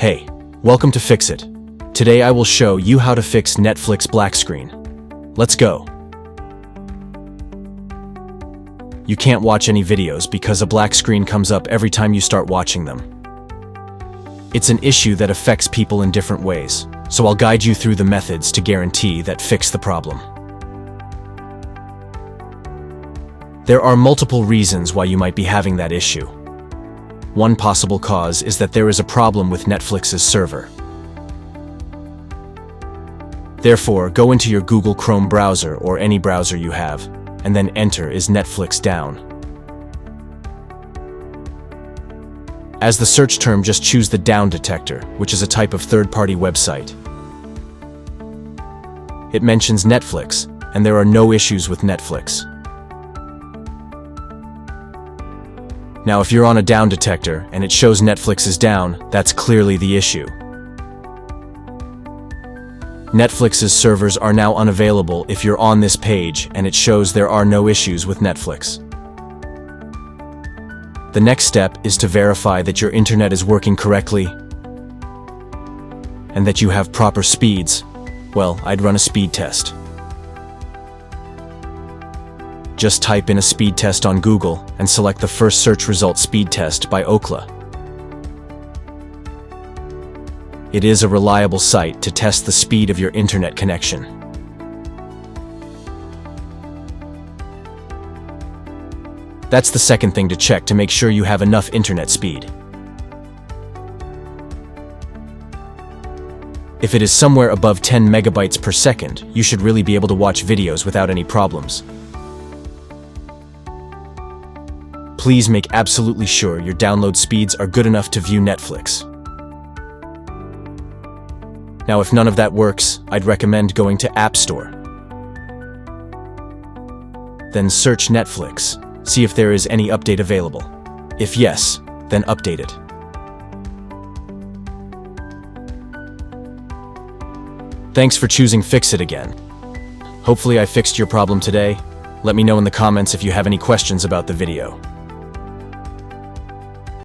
Hey, welcome to Fix-It. Today I will show you how to fix Netflix black screen. Let's go. You can't watch any videos because a black screen comes up every time you start watching them. It's an issue that affects people in different ways, so I'll guide you through the methods to guarantee that fix the problem. There are multiple reasons why you might be having that issue. One possible cause is that there is a problem with Netflix's server. Therefore, go into your Google Chrome browser or any browser you have, and then enter "Is Netflix down?" As the search term, just choose the down detector, which is a type of third-party website. It mentions Netflix, and there are no issues with Netflix. Now, if you're on a down detector and it shows Netflix is down, that's clearly the issue. Netflix's servers are now unavailable if you're on this page and it shows there are no issues with Netflix. The next step is to verify that your internet is working correctly and that you have proper speeds. Well, I'd run a speed test. Just type in a speed test on Google and select the first search result, speed test by Ookla. It is a reliable site to test the speed of your internet connection. That's the second thing to check to make sure you have enough internet speed. If it is somewhere above 10 megabytes per second, you should really be able to watch videos without any problems. Please make absolutely sure your download speeds are good enough to view Netflix. Now, if none of that works, I'd recommend going to App Store. Then search Netflix, see if there is any update available. If yes, then update it. Thanks for choosing Fix-It again. Hopefully I fixed your problem today. Let me know in the comments if you have any questions about the video.